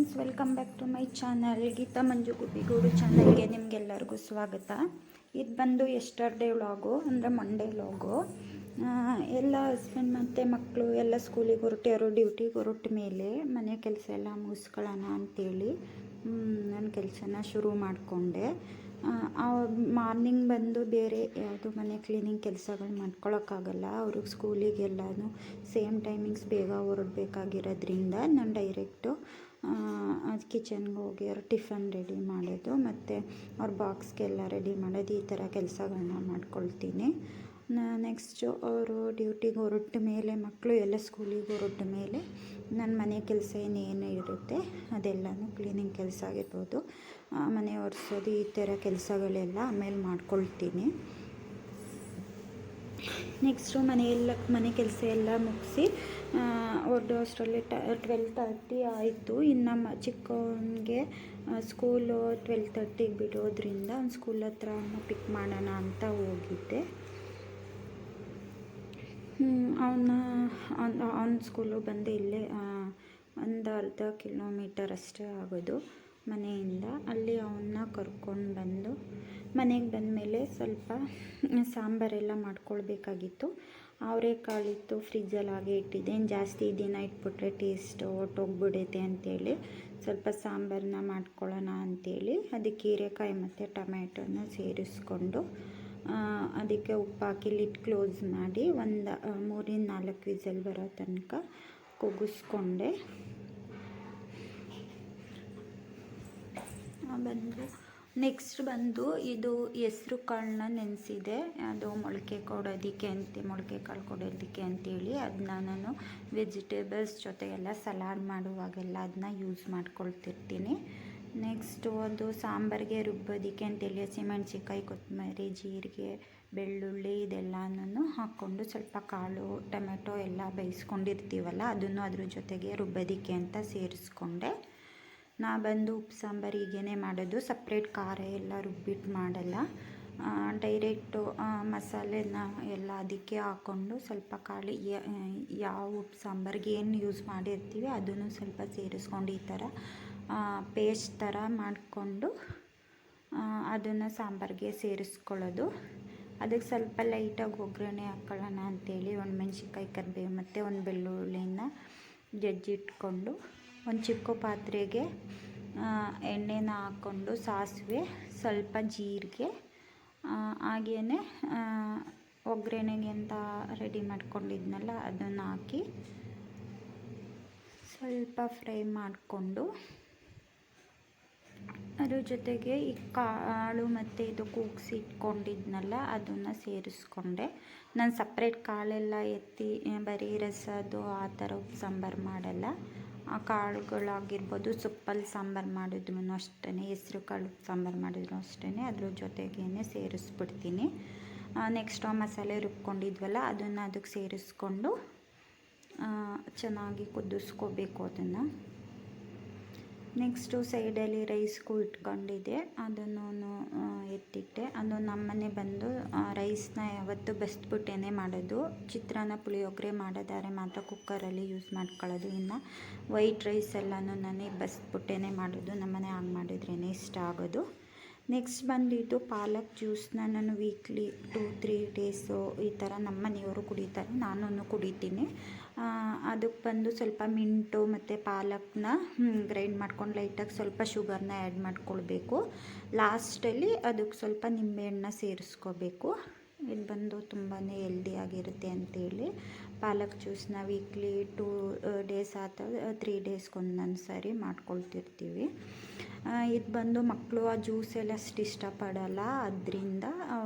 Friends, welcome back to my channel. Geetha Manju Gubbigudu ಚಾನಲ್ಗೆ ನಿಮಗೆಲ್ಲರಿಗೂ ಸ್ವಾಗತ. ಇದು ಬಂದು ಎಸ್ಟರ್ಡೇ ವ್ಲಾಗು, ಅಂದರೆ ಮಂಡೇ ವ್ಲಾಗು. ಎಲ್ಲ ಹಸ್ಬೆಂಡ್ ಮತ್ತು ಮಕ್ಕಳು ಎಲ್ಲ ಸ್ಕೂಲಿಗೆ ಹೊರಟರು, ಡ್ಯೂಟಿಗೆ ಹೊರಟ ಮೇಲೆ ಮನೆ ಕೆಲಸ ಎಲ್ಲ ಮುಗಿಸ್ಕೊಳ್ಳೋಣ ಅಂಥೇಳಿ ನನ್ನ ಕೆಲಸನ ಶುರು ಮಾಡಿಕೊಂಡೆ. ಮಾರ್ನಿಂಗ್ ಬಂದು ಬೇರೆ ಯಾವುದು ಮನೆ ಕ್ಲೀನಿಂಗ್ ಕೆಲಸಗಳು ಮಾಡ್ಕೊಳಕ್ಕಾಗಲ್ಲ. ಅವ್ರಿಗೆ ಸ್ಕೂಲಿಗೆಲ್ಲನೂ ಸೇಮ್ ಟೈಮಿಂಗ್ಸ್ ಬೇಗ ಹೊರಡಬೇಕಾಗಿರೋದ್ರಿಂದ ನಾನು ಡೈರೆಕ್ಟು ಕಿಚನ್ಗೆ ಹೋಗಿ ಅವ್ರ ಟಿಫನ್ ರೆಡಿ ಮಾಡೋದು ಮತ್ತು ಅವ್ರ ಬಾಕ್ಸ್ಗೆಲ್ಲ ರೆಡಿ ಮಾಡೋದು, ಈ ಥರ ಕೆಲಸಗಳನ್ನ ಮಾಡ್ಕೊಳ್ತೀನಿ. ನೆಕ್ಸ್ಟು ಅವರು ಡ್ಯೂಟಿಗೆ ಹೊರಟ ಮೇಲೆ, ಮಕ್ಕಳು ಎಲ್ಲ ಸ್ಕೂಲಿಗೆ ಹೊರಟ ಮೇಲೆ ನನ್ನ ಮನೆ ಕೆಲಸ ಏನೇನು ಇರುತ್ತೆ ಅದೆಲ್ಲನೂ ಕ್ಲೀನಿಂಗ್ ಕೆಲಸ ಆಗಿರ್ಬೋದು, ಮನೆ ಒರೆಸೋದು, ಈ ಥರ ಕೆಲಸಗಳೆಲ್ಲ ಆಮೇಲೆ ಮಾಡ್ಕೊಳ್ತೀನಿ. ನೆಕ್ಸ್ಟು ಮನೆ ಕೆಲಸ ಎಲ್ಲ ಮುಗಿಸಿ ಹೊರಡೋ ಅಷ್ಟರಲ್ಲಿ 12:30 ಆಯಿತು. ಇನ್ನು ಚಿಕ್ಕವನಿಗೆ ಸ್ಕೂಲು 12:30ಗೆ ಬಿಡೋದ್ರಿಂದ ಅವ್ನು ಸ್ಕೂಲ್ ಹತ್ರ ಪಿಕ್ ಮಾಡೋಣ ಅಂತ ಹೋಗಿದ್ದೆ. ಅವನ ಸ್ಕೂಲು ಬಂದು ಇಲ್ಲೇ ಒಂದು ಅರ್ಧ ಕಿಲೋಮೀಟರ್ ಅಷ್ಟೇ ಆಗೋದು ಮನೆಯಿಂದ. ಅಲ್ಲಿ ಅವನ್ನ ಕರ್ಕೊಂಡು ಬಂದು ಮನೆಗೆ ಬಂದಮೇಲೆ ಸ್ವಲ್ಪ ಸಾಂಬಾರೆಲ್ಲ ಮಾಡ್ಕೊಳ್ಬೇಕಾಗಿತ್ತು. ಅವರೆಕಾಳಿತ್ತು, ಫ್ರಿಜ್ಜಲ್ಲಿ ಹಾಗೆ ಇಟ್ಟಿದ್ದೆ. ಜಾಸ್ತಿ ದಿನ ಇಟ್ಬಿಟ್ರೆ ಟೇಸ್ಟ್ ಹೊರ್ಟೋಗ್ಬಿಡುತ್ತೆ ಅಂಥೇಳಿ ಸ್ವಲ್ಪ ಸಾಂಬಾರನ್ನ ಮಾಡ್ಕೊಳ್ಳೋಣ ಅಂಥೇಳಿ ಅದಕ್ಕೆ ಹೀರೆಕಾಯಿ ಮತ್ತು ಟೊಮ್ಯಾಟೊನ ಸೇರಿಸ್ಕೊಂಡು ಅದಕ್ಕೆ ಉಪ್ಪು ಹಾಕಿ ಲಿಡ್ ಕ್ಲೋಸ್ ಮಾಡಿ ಒಂದು 3-4 ವಿಸಲ್ ಬರೋ ತನಕ ಕೂಗಿಸ್ಕೊಂಡೆ. ನೆಕ್ಸ್ಟ್ ಬಂದು ಇದು ಹೆಸ್ರು ಕಾಳನ್ನ ನೆನೆಸಿದೆ, ಅದು ಮೊಳಕೆ ಕಾಳು ಕೊಡೋದಕ್ಕೆ ಅಂತೇಳಿ ಅದನ್ನ ನಾನು ವೆಜಿಟೇಬಲ್ಸ್ ಜೊತೆಗೆಲ್ಲ ಸಲಾಡ್ ಮಾಡುವಾಗೆಲ್ಲ ಅದನ್ನ ಯೂಸ್ ಮಾಡ್ಕೊಳ್ತಿರ್ತೀನಿ. ನೆಕ್ಸ್ಟು ಅದು ಸಾಂಬಾರಿಗೆ ರುಬ್ಬೋದಕ್ಕೆ ಅಂತೇಳಿ ಹಸಿಮೆಣ್ಸಿನ್ಕಾಯಿ, ಕೊತ್ತಂಬರಿ, ಜೀರಿಗೆ, ಬೆಳ್ಳುಳ್ಳಿ ಇದೆಲ್ಲನೂ ಹಾಕ್ಕೊಂಡು ಸ್ವಲ್ಪ ಕಾಳು, ಟೊಮೆಟೊ ಎಲ್ಲ ಬೇಯಿಸ್ಕೊಂಡಿರ್ತೀವಲ್ಲ ಅದನ್ನು ಅದ್ರ ಜೊತೆಗೆ ರುಬ್ಬೋದಕ್ಕೆ ಅಂತ ಸೇರಿಸ್ಕೊಂಡೆ. ನಾ ಬಂದು ಉಪ್ಪು ಸಾಂಬಾರು ಹೀಗೇ ಮಾಡೋದು, ಸಪ್ರೇಟ್ ಖಾರ ಎಲ್ಲ ರುಬ್ಬಿಟ್ಟು ಮಾಡಲ್ಲ. ಡೈರೆಕ್ಟು ಮಸಾಲೆನ ಎಲ್ಲ ಅದಕ್ಕೆ ಹಾಕ್ಕೊಂಡು ಸ್ವಲ್ಪ ಕಾಳು ಯಾವ ಉಪ್ಪು ಸಾಂಬಾರಿಗೆ ಏನು ಯೂಸ್ ಮಾಡಿರ್ತೀವಿ ಅದನ್ನು ಸ್ವಲ್ಪ ಸೇರಿಸ್ಕೊಂಡು ಈ ಥರ ಪೇಸ್ಟ್ ಥರ ಮಾಡಿಕೊಂಡು ಅದನ್ನು ಸಾಂಬಾರಿಗೆ ಸೇರಿಸ್ಕೊಳ್ಳೋದು. ಅದಕ್ಕೆ ಸ್ವಲ್ಪ ಲೈಟಾಗಿ ಒಗ್ಗರಣೆ ಹಾಕ್ಕೊಳ್ಳೋಣ ಅಂಥೇಳಿ ಒಣಮೆಣ್ಸಿನ್ಕಾಯಿ, ಕರಿಬೇವು ಮತ್ತು ಒಂದು ಬೆಳ್ಳುಳ್ಳಿನ ಜಜ್ಜಿಟ್ಕೊಂಡು ಒಂದು ಚಿಕ್ಕ ಪಾತ್ರೆಗೆ ಎಣ್ಣೆನ ಹಾಕ್ಕೊಂಡು ಸಾಸಿವೆ, ಸ್ವಲ್ಪ ಜೀರಿಗೆ, ಹಾಗೆಯೇ ಒಗ್ಗರಣೆಗೆ ಅಂತ ರೆಡಿ ಮಾಡ್ಕೊಂಡಿದ್ನಲ್ಲ ಅದನ್ನು ಹಾಕಿ ಸ್ವಲ್ಪ ಫ್ರೈ ಮಾಡಿಕೊಂಡು ಅದ್ರ ಜೊತೆಗೆ ಈ ಕಾಳು ಮತ್ತು ಇದು ಕೂಗಿಸಿ ಇಟ್ಕೊಂಡಿದ್ನಲ್ಲ ಅದನ್ನು ಸೇರಿಸ್ಕೊಂಡೆ. ನಾನು ಸಪ್ರೇಟ್ ಕಾಳೆಲ್ಲ ಎತ್ತಿ ಬರೀ ರಸದ್ದು ಆ ಥರ ಉಪ್ಪು ಸಾಂಬಾರು ಮಾಡಲ್ಲ. ಆ ಕಾಳುಗಳಾಗಿರ್ಬೋದು, ಸೊಪ್ಪಲ್ಲಿ ಸಾಂಬಾರು ಮಾಡಿದ್ರೂ ಅಷ್ಟೇ, ಹೆಸ್ರು ಕಾಳು ಸಾಂಬಾರು ಮಾಡಿದ್ರು ಅಷ್ಟೇ, ಅದ್ರ ಜೊತೆಗೇ ಸೇರಿಸ್ಬಿಡ್ತೀನಿ. ನೆಕ್ಸ್ಟ್ ಮಸಾಲೆ ರುಬ್ಕೊಂಡಿದ್ವಲ್ಲ ಅದನ್ನು ಅದಕ್ಕೆ ಸೇರಿಸ್ಕೊಂಡು ಚೆನ್ನಾಗಿ ಕುದಿಸ್ಕೋಬೇಕು ಅದನ್ನು. ನೆಕ್ಸ್ಟು ಸೈಡಲ್ಲಿ ರೈಸ್ಗೂ ಇಟ್ಕೊಂಡಿದ್ದೆ, ಅದನ್ನು ಎತ್ತಿಟ್ಟೆ. ಅದು ನಮ್ಮನೆ ಬಂದು ರೈಸ್ನ ಯಾವತ್ತೂ ಬಸ್ಬಿಟ್ಟೇ ಮಾಡೋದು. ಚಿತ್ರಾನ್ನ, ಪುಳಿಯೋಗರೆ ಮಾಡೋದಾದ್ರೆ ಮಾತ್ರ ಕುಕ್ಕರಲ್ಲಿ ಯೂಸ್ ಮಾಡ್ಕೊಳ್ಳೋದು. ಇನ್ನು ವೈಟ್ ರೈಸ್ ಎಲ್ಲನೂ ನಾನೇ ಬಸ್ಬಿಟ್ಟೇ ಮಾಡೋದು, ನಮ್ಮನೆ ಹಾಗೆ ಮಾಡಿದ್ರೇ ಇಷ್ಟ ಆಗೋದು. ನೆಕ್ಸ್ಟ್ ಬಂದಿದ್ದು ಪಾಲಕ್ ಜ್ಯೂಸನ್ನ ನಾನು ವೀಕ್ಲಿ 2-3 ಡೇಸು ಈ ಥರ ನಮ್ಮ ಮನೆಯವರು ಕುಡಿತಾರೆ, ನಾನು ಕುಡಿತೀನಿ. ಅದಕ್ಕೆ ಬಂದು ಸ್ವಲ್ಪ ಮಿಂಟು ಮತ್ತು ಪಾಲಕ್ನ ಗ್ರೈಂಡ್ ಮಾಡ್ಕೊಂಡು ಲೈಟಾಗಿ ಸ್ವಲ್ಪ ಶುಗರ್ನ ಆ್ಯಡ್ ಮಾಡ್ಕೊಳ್ಬೇಕು. ಲಾಸ್ಟಲ್ಲಿ ಅದಕ್ಕೆ ಸ್ವಲ್ಪ ನಿಂಬೆಹಣ್ಣು ಸೇರಿಸ್ಕೋಬೇಕು. ಇದು ಬಂದು ತುಂಬಾ ಹೆಲ್ದಿಯಾಗಿರುತ್ತೆ ಅಂಥೇಳಿ ಪಾಲಕ್ ಜ್ಯೂಸನ್ನ ವೀಕ್ಲಿ 2 ಡೇಸ್ ಅಥವಾ 3 ಡೇಸ್ಗೊಂದೊಂದು ಸಾರಿ ಮಾಡ್ಕೊಳ್ತಿರ್ತೀವಿ. ಇದು ಬಂದು ಮಕ್ಕಳು ಆ ಜ್ಯೂಸ್ ಎಲ್ಲ ಅಷ್ಟು ಇಷ್ಟಪಡಲ್ಲ, ಅದರಿಂದ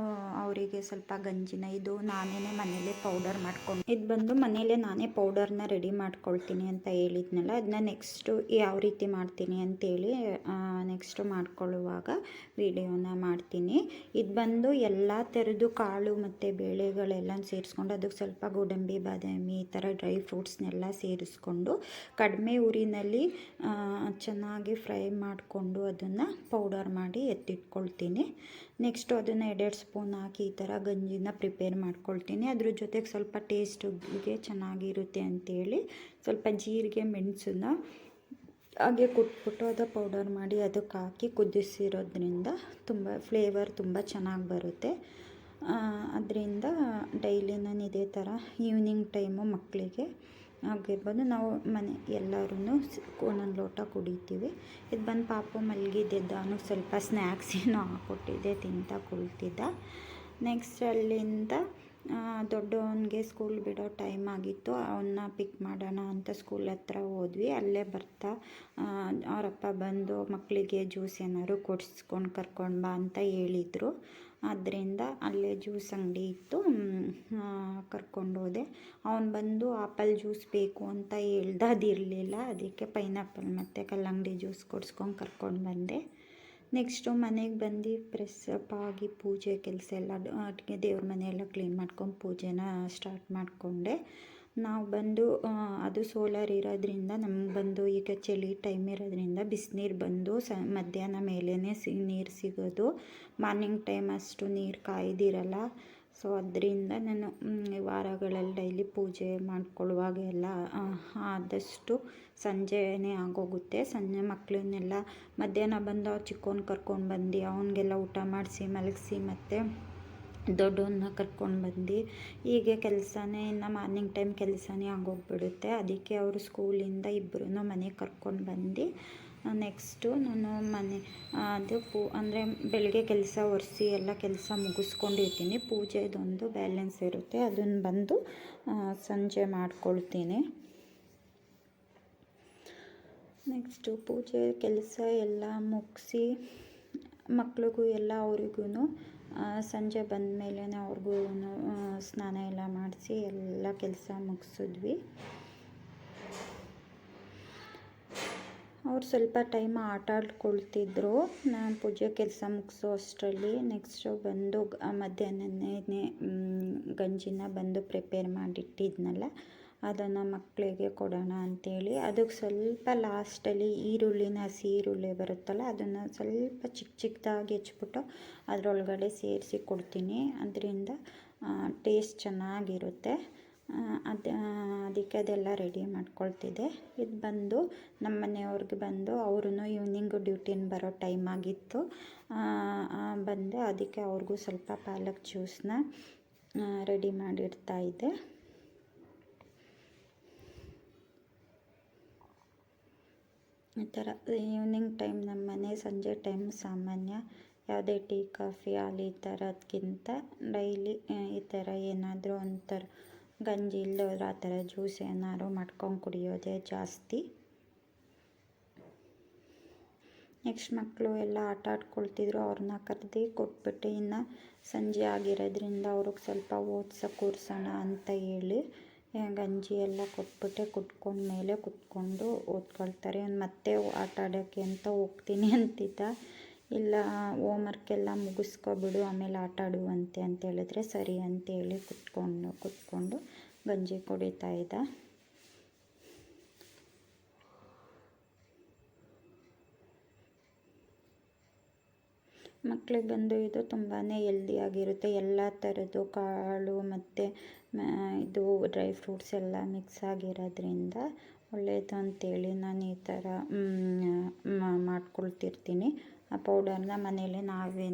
ಅವರಿಗೆ ಸ್ವಲ್ಪ ಗಂಜಿನ ಇದು ನಾನೇ ಮನೇಲೇ ಪೌಡರ್ ಮಾಡ್ಕೊಂಡು, ಇದು ಬಂದು ಮನೇಲೇ ನಾನೇ ಪೌಡರ್ನ ರೆಡಿ ಮಾಡ್ಕೊಳ್ತೀನಿ ಅಂತ ಹೇಳಿದ್ನಲ್ಲ, ಅದನ್ನ ನೆಕ್ಸ್ಟು ಯಾವ ರೀತಿ ಮಾಡ್ತೀನಿ ಅಂತೇಳಿ ನೆಕ್ಸ್ಟು ಮಾಡ್ಕೊಳ್ಳುವಾಗ ವಿಡಿಯೋನ ಮಾಡ್ತೀನಿ. ಇದು ಬಂದು ಎಲ್ಲ ಥರದ್ದು ಕಾಳು ಮತ್ತು ಬೇಳೆಗಳೆಲ್ಲ ಸೇರಿಸ್ಕೊಂಡು ಅದಕ್ಕೆ ಸ್ವಲ್ಪ ಗೋಡಂಬಿ, ಬಾದಾಮಿ ಈ ಥರ ಡ್ರೈ ಫ್ರೂಟ್ಸ್ನೆಲ್ಲ ಸೇರಿಸ್ಕೊಂಡು ಕಡಿಮೆ ಉರಿನಲ್ಲಿ ಚೆನ್ನಾಗಿ ಫ್ರೈ ಮಾಡಿಕೊಂಡು ಅದನ್ನು ಪೌಡರ್ ಮಾಡಿ ಎತ್ತಿಟ್ಕೊಳ್ತೀನಿ. ನೆಕ್ಸ್ಟು ಅದನ್ನು 2 ಸ್ಪೂನ್ ಹಾಕಿ ಈ ಥರ ಗಂಜಿನ ಪ್ರಿಪೇರ್ ಮಾಡ್ಕೊಳ್ತೀನಿ. ಅದ್ರ ಜೊತೆಗೆ ಸ್ವಲ್ಪ ಟೇಸ್ಟಿಗೆ ಚೆನ್ನಾಗಿರುತ್ತೆ ಅಂಥೇಳಿ ಸ್ವಲ್ಪ ಜೀರಿಗೆ, ಮೆಣಸನ್ನ ಹಾಗೆ ಕುಟ್ಬಿಟ್ಟು ಅದು ಪೌಡರ್ ಮಾಡಿ ಅದಕ್ಕೆ ಹಾಕಿ ಕುದಿಸಿರೋದ್ರಿಂದ ತುಂಬ ಫ್ಲೇವರ್ ತುಂಬ ಚೆನ್ನಾಗಿ ಬರುತ್ತೆ. ಅದರಿಂದ ಡೈಲಿ ನಾನು ಇದೇ ಥರ ಈವ್ನಿಂಗ್ ಟೈಮು ಮಕ್ಕಳಿಗೆ ಆಗಿರ್ಬೋದು, ನಾವು ಮನೆ ಎಲ್ಲರೂ ಒಂದೊಂದು ಲೋಟ ಕುಡಿತೀವಿ. ಇದು ಬಂದು ಪಾಪು ಮಲಗಿದ್ದಿದ್ದ, ಅವನಿಗೆ ಸ್ವಲ್ಪ ಸ್ನ್ಯಾಕ್ಸ್ ಏನೋ ಹಾಕ್ಕೊಟ್ಟಿದ್ದೆ, ತಿಂತ ಕುಳಿತಿದ್ದ. ನೆಕ್ಸ್ಟ್ ಅಲ್ಲಿಂದ ದೊಡ್ಡವನಿಗೆ ಸ್ಕೂಲ್ ಬಿಡೋ ಟೈಮ್ ಆಗಿತ್ತು. ಅವನ್ನ ಪಿಕ್ ಮಾಡೋಣ ಅಂತ ಸ್ಕೂಲ್ ಹತ್ರ ಹೋದ್ವಿ. ಅಲ್ಲೇ ಬರ್ತಾ ಅವರಪ್ಪ ಬಂದು ಮಕ್ಕಳಿಗೆ ಜ್ಯೂಸ್ ಏನಾದ್ರು ಕೊಡಿಸ್ಕೊಂಡು ಕರ್ಕೊಂಡು ಬಾ ಅಂತ ಹೇಳಿದರು. ಆದ್ದರಿಂದ ಅಲ್ಲೇ ಜ್ಯೂಸ್ ಅಂಗಡಿ ಇತ್ತು, ಕರ್ಕೊಂಡು ಹೋದೆ. ಅವನು ಬಂದು ಆಪಲ್ ಜ್ಯೂಸ್ ಬೇಕು ಅಂತ ಹೇಳ್ದ, ಅದಿರಲಿಲ್ಲ. ಅದಕ್ಕೆ ಪೈನಾಪಲ್ ಮತ್ತು ಕಲ್ಲಂಗಡಿ ಜ್ಯೂಸ್ ಕೊಡಿಸ್ಕೊಂಡು ಕರ್ಕೊಂಡು ಬಂದೆ. ನೆಕ್ಸ್ಟು ಮನೆಗೆ ಬಂದು ಫ್ರೆಶ್ ಅಪ್ ಆಗಿ ಪೂಜೆ ಕೆಲಸ ಎಲ್ಲ ಅಡುಗೆ ದೇವ್ರ ಮನೆಯೆಲ್ಲ ಕ್ಲೀನ್ ಮಾಡ್ಕೊಂಡು ಪೂಜೆನ ಸ್ಟಾರ್ಟ್ ಮಾಡಿಕೊಂಡೆ. ನಾವು ಬಂದು ಅದು ಸೋಲಾರ್ ಇರೋದ್ರಿಂದ ನಮ್ಗೆ ಬಂದು ಈಗ ಚಳಿ ಟೈಮ್ ಇರೋದ್ರಿಂದ ಬಿಸಿನೀರು ಬಂದು ಮಧ್ಯಾಹ್ನ ಮೇಲೇ ನೀರು ಸಿಗೋದು. ಮಾರ್ನಿಂಗ್ ಟೈಮ್ ಅಷ್ಟು ನೀರು ಕಾಯ್ದಿರಲ್ಲ. ಸೊ ಅದರಿಂದ ನಾನು ವಾರಗಳಲ್ಲಿ ಡೈಲಿ ಪೂಜೆ ಮಾಡ್ಕೊಳ್ಳುವಾಗ ಎಲ್ಲ ಆದಷ್ಟು ಸಂಜೆನೇ ಆಗೋಗುತ್ತೆ. ಸಂಜೆ ಮಕ್ಕಳನ್ನೆಲ್ಲ ಮಧ್ಯಾಹ್ನ ಬಂದು ಚಿಕ್ಕವನ್ನ ಕರ್ಕೊಂಡು ಬಂದು ಅವನಿಗೆಲ್ಲ ಊಟ ಮಾಡಿಸಿ ಮಲಗಿಸಿ ಮತ್ತು ದೊಡ್ಡವನ್ನ ಕರ್ಕೊಂಡು ಬಂದು ಹೀಗೆ ಕೆಲಸನೇ ಇನ್ನು ಮಾರ್ನಿಂಗ್ ಟೈಮ್ ಕೆಲಸನೇ ಆಗೋಗ್ಬಿಡುತ್ತೆ. ಅದಕ್ಕೆ ಅವರು ಸ್ಕೂಲಿಂದ ಇಬ್ಬರೂ ಮನೆಗೆ ಕರ್ಕೊಂಡು ಬಂದು ನೆಕ್ಸ್ಟು ನಾನು ಮನೆ ಅದು ಅಂದರೆ ಬೆಳಗ್ಗೆ ಕೆಲಸ ಒರೆಸಿ ಎಲ್ಲ ಕೆಲಸ ಮುಗಿಸ್ಕೊಂಡಿರ್ತೀನಿ. ಪೂಜೆದೊಂದು ಬ್ಯಾಲೆನ್ಸ್ ಇರುತ್ತೆ, ಅದನ್ನು ಬಂದು ಸಂಜೆ ಮಾಡ್ಕೊಳ್ತೀನಿ. ನೆಕ್ಸ್ಟು ಪೂಜೆ ಕೆಲಸ ಎಲ್ಲ ಮುಗಿಸಿ ಮಕ್ಳಿಗೂ ಎಲ್ಲ ಅವ್ರಿಗೂ ಸಂಜೆ ಬಂದ ಮೇಲೆ ಅವ್ರಿಗೂ ಸ್ನಾನ ಎಲ್ಲ ಮಾಡಿಸಿ ಎಲ್ಲ ಕೆಲಸ ಮುಗಿಸಿದ್ವಿ. ಅವ್ರು ಸ್ವಲ್ಪ ಟೈಮ್ ಆಟ ಆಡ್ಕೊಳ್ತಿದ್ರು. ನಾನು ಪೂಜೆ ಕೆಲಸ ಮುಗಿಸೋ ಅಷ್ಟರಲ್ಲಿ ನೆಕ್ಸ್ಟು ಬಂದು ಮಧ್ಯಾಹ್ನನೇ ಗಂಜಿನ ಬಂದು ಪ್ರಿಪೇರ್ ಮಾಡಿಟ್ಟಿದ್ನಲ್ಲ, ಅದನ್ನು ಮಕ್ಕಳಿಗೆ ಕೊಡೋಣ ಅಂಥೇಳಿ ಅದಕ್ಕೆ ಸ್ವಲ್ಪ ಲಾಸ್ಟಲ್ಲಿ ಹಸಿ ಈರುಳ್ಳಿ ಬರುತ್ತಲ್ಲ, ಅದನ್ನು ಸ್ವಲ್ಪ ಚಿಕ್ಕದಾಗಿ ಹೆಚ್ಚಿಬಿಟ್ಟು ಅದರೊಳಗಡೆ ಸೇರಿಸಿ ಕೊಡ್ತೀನಿ. ಅದರಿಂದ ಟೇಸ್ಟ್ ಚೆನ್ನಾಗಿರುತ್ತೆ. ಅದಕ್ಕೆ ಅದೆಲ್ಲ ರೆಡಿ ಮಾಡ್ಕೊಳ್ತಿದ್ದೆ. ಇದು ಬಂದು ನಮ್ಮ ಮನೆಯವ್ರಿಗೆ ಬಂದು ಅವರು ಈವ್ನಿಂಗು ಡ್ಯೂಟಿನ ಬರೋ ಟೈಮ್ ಆಗಿತ್ತು. ಬಂದೆ, ಅದಕ್ಕೆ ಅವ್ರಿಗೂ ಸ್ವಲ್ಪ ಪಾಲಕ್ ಜ್ಯೂಸನ್ನ ರೆಡಿ ಮಾಡಿಡ್ತಾಯಿದ್ದೆ. ಈ ಥರ ಈವ್ನಿಂಗ್ ಟೈಮ್ ನಮ್ಮ ಮನೆ ಸಂಜೆ ಟೈಮ್ ಸಾಮಾನ್ಯ ಯಾವುದೇ ಟೀ ಕಾಫಿ ಹಾಲು ಈ ಥರದ್ಕಿಂತ ಡೈಲಿ ಈ ಥರ ಏನಾದರೂ ಒಂಥರ ಗಂಜಿ ಇಲ್ಲದ್ರೆ ಆ ಥರ ಜ್ಯೂಸ್ ಏನಾದ್ರು ಮಾಡ್ಕೊಂಡು ಕುಡಿಯೋದೇ ಜಾಸ್ತಿ. ನೆಕ್ಸ್ಟ್ ಮಕ್ಕಳು ಎಲ್ಲ ಆಟ ಆಡ್ಕೊಳ್ತಿದ್ರು, ಅವ್ರನ್ನ ಕರೆದು ಕೊಟ್ಬಿಟ್ಟು ಇನ್ನು ಸಂಜೆ ಆಗಿರೋದ್ರಿಂದ ಅವ್ರಿಗೆ ಸ್ವಲ್ಪ ಓದ್ಸೋಕೆ ಕೂರಿಸೋಣ ಅಂತ ಹೇಳಿ ಗಂಜಿ ಎಲ್ಲ ಕೊಟ್ಬಿಟ್ಟೆ ಕುಟ್ಕೊಂಡ್ಮೇಲೆ ಕುತ್ಕೊಂಡು ಓದ್ಕೊಳ್ತಾರೆ. ಮತ್ತೆ ಆಟ ಆಡೋಕ್ಕೆ ಅಂತ ಹೋಗ್ತೀನಿ ಅಂತಿದ್ದ. ಇಲ್ಲ ಹೋಮ್ವರ್ಕೆಲ್ಲ ಮುಗಿಸ್ಕೊಬಿಡು ಆಮೇಲೆ ಆಟ ಆಡುವಂತೆ ಅಂತ ಹೇಳಿದ್ರೆ ಸರಿ ಅಂತೇಳಿ ಕುತ್ಕೊಂಡು ಗಂಜಿ ಕುಡಿತಾ ಇದ್ದ. ಮಕ್ಕಳಿಗೆ ಬಂದು ಇದು ತುಂಬಾ ಹೆಲ್ದಿಯಾಗಿರುತ್ತೆ. ಎಲ್ಲ ಥರದ್ದು ಕಾಳು ಮತ್ತು ಇದು ಡ್ರೈ ಫ್ರೂಟ್ಸ್ ಎಲ್ಲ ಮಿಕ್ಸ್ ಆಗಿರೋದ್ರಿಂದ ಒಳ್ಳೆಯದು ಅಂತೇಳಿ ನಾನು ಈ ಥರ ಮಾಡ್ಕೊಳ್ತಿರ್ತೀನಿ. ಆ ಪೌಡರ್ನ ಮನೇಲಿ ನಾವೇ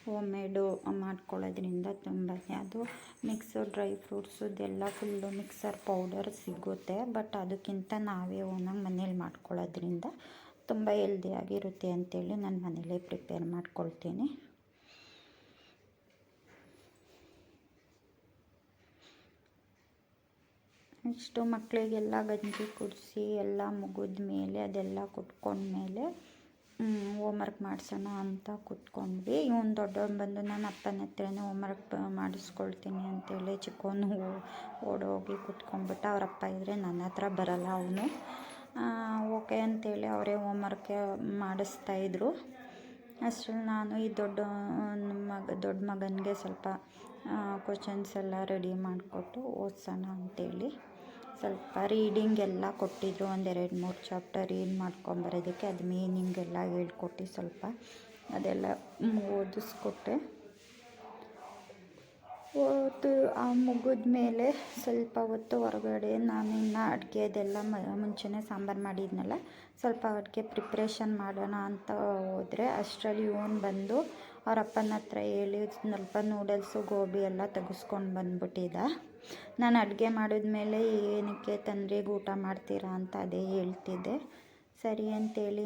ಹೋಮ್ ಮೇಡು ಮಾಡ್ಕೊಳ್ಳೋದ್ರಿಂದ ತುಂಬಾ ಅದು ಮಿಕ್ಸು ಡ್ರೈ ಫ್ರೂಟ್ಸದೆಲ್ಲ ಫುಲ್ಲು ಮಿಕ್ಸರ್ ಪೌಡರ್ ಸಿಗುತ್ತೆ. ಬಟ್ ಅದಕ್ಕಿಂತ ನಾವೇ ಓನಾಗಿ ಮನೇಲಿ ಮಾಡ್ಕೊಳ್ಳೋದ್ರಿಂದ ತುಂಬ ಹೆಲ್ದಿಯಾಗಿರುತ್ತೆ ಅಂಥೇಳಿ ನಾನು ಮನೇಲೇ ಪ್ರಿಪೇರ್ ಮಾಡ್ಕೊಳ್ತೀನಿ. ನೆಕ್ಸ್ಟು ಮಕ್ಕಳಿಗೆಲ್ಲ ಗಂಜಿ ಕುಡಿಸಿ ಎಲ್ಲ ಮುಗಿದ ಮೇಲೆ ಅದೆಲ್ಲ ಕುಟ್ಕೊಂಡ್ಮೇಲೆ ಹೋಮ್ವರ್ಕ್ ಮಾಡಿಸೋಣ ಅಂತ ಕುತ್ಕೊಂಡ್ವಿ. ಇವನು ದೊಡ್ಡವನು ಬಂದು ನಾನು ಅಪ್ಪನ ಹತ್ರನೇ ಹೋಮ್ವರ್ಕ್ ಮಾಡಿಸ್ಕೊಳ್ತೀನಿ ಅಂತೇಳಿ ಚಿಕ್ಕವನು ಓಡೋಗಿ ಕುತ್ಕೊಂಡ್ಬಿಟ್ಟ. ಅವರಪ್ಪ ಇದ್ದರೆ ನನ್ನ ಹತ್ರ ಬರಲ್ಲ ಅವನು. ಓಕೆ ಅಂತೇಳಿ ಅವರೇ ಹೋಮ್ವರ್ಕ್ ಮಾಡಿಸ್ತಾಯಿದ್ರು. ಅಷ್ಟರಲ್ಲಿ ನಾನು ಈ ದೊಡ್ಡ ಮಗನಿಗೆ ಸ್ವಲ್ಪ ಕ್ವಶನ್ಸ್ ಎಲ್ಲ ರೆಡಿ ಮಾಡಿಕೊಟ್ಟು ಓದಿಸೋಣ ಅಂತೇಳಿ ಸ್ವಲ್ಪ ರೀಡಿಂಗ್ ಎಲ್ಲ ಕೊಟ್ಟಿದ್ರು. 1-2-3 ಚಾಪ್ಟರ್ ರೀಡ್ ಮಾಡ್ಕೊಂಬರೋದಕ್ಕೆ ಅದು ಮೀನಿಂಗ್ ಎಲ್ಲ ಹೇಳ್ಕೊಟ್ಟು ಸ್ವಲ್ಪ ಅದೆಲ್ಲ ಓದಿಸ್ಕೊಟ್ಟೆ. ಹೊತ್ತು ಮುಗಿದ ಮೇಲೆ ಸ್ವಲ್ಪ ಹೊತ್ತು ಹೊರಗಡೆ ನಾನು ಇನ್ನು ಅಡುಗೆದೆಲ್ಲ ಮುಂಚೆನೇ ಸಾಂಬಾರು ಮಾಡಿದ್ನಲ್ಲ, ಸ್ವಲ್ಪ ಅಡುಗೆ ಪ್ರಿಪ್ರೇಷನ್ ಮಾಡೋಣ ಅಂತ ಹೋದರೆ ಅಷ್ಟರಲ್ಲಿ ಇವನು ಬಂದು ಅವ್ರ ಅಪ್ಪನ ಹತ್ರ ಹೇಳಿ ಸ್ವಲ್ಪ ನೂಡಲ್ಸು ಗೋಬಿ ಎಲ್ಲ ತೆಗೆಸ್ಕೊಂಡು ಬಂದ್ಬಿಟ್ಟಿದ್ದ. ನಾನು ಅಡುಗೆ ಮಾಡಿದ್ಮೇಲೆ ಏನಕ್ಕೆ ತಂದ್ರಿಗೆ ಊಟ ಮಾಡ್ತೀರಾ ಅಂತ ಅದೇ ಹೇಳ್ತಿದ್ದೆ. ಸರಿ ಅಂತೇಳಿ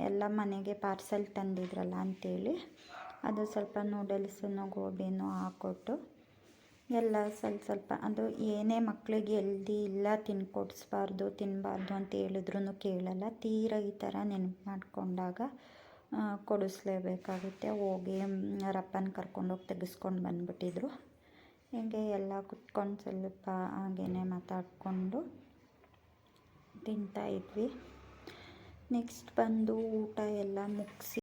ಎಲ್ಲ ಮನೆಗೆ ಪಾರ್ಸೆಲ್ ತಂದಿದ್ರಲ್ಲ ಅಂಥೇಳಿ ಅದು ಸ್ವಲ್ಪ ನೂಡಲ್ಸನ್ನು ಗೋಬಿನೂ ಹಾಕ್ಕೊಟ್ಟು ಎಲ್ಲ ಸ್ವಲ್ಪ ಅದು ಏನೇ ಮಕ್ಕಳಿಗೆ ಎಲ್ದಿ ಇಲ್ಲ ತಿನ್ನಬಾರ್ದು ಅಂತ ಹೇಳಿದ್ರು ಕೇಳಲ್ಲ. ತೀರಾ ಈ ಥರ ನೆನಪು ಮಾಡಿಕೊಂಡಾಗ ಕೊಡಿಸ್ಲೇಬೇಕಾಗುತ್ತೆ. ಹೋಗಿ ಅವರಪ್ಪನ ಕರ್ಕೊಂಡೋಗಿ ತೆಗೆಸ್ಕೊಂಡು ಬಂದುಬಿಟ್ಟಿದ್ರು. ಹೀಗೆ ಎಲ್ಲ ಕುತ್ಕೊಂಡು ಸ್ವಲ್ಪ ಹಾಗೇ ಮಾತಾಡಿಕೊಂಡು ತಿಂತಾಯಿದ್ವಿ. ನೆಕ್ಸ್ಟ್ ಬಂದು ಊಟ ಎಲ್ಲ ಮುಗಿಸಿ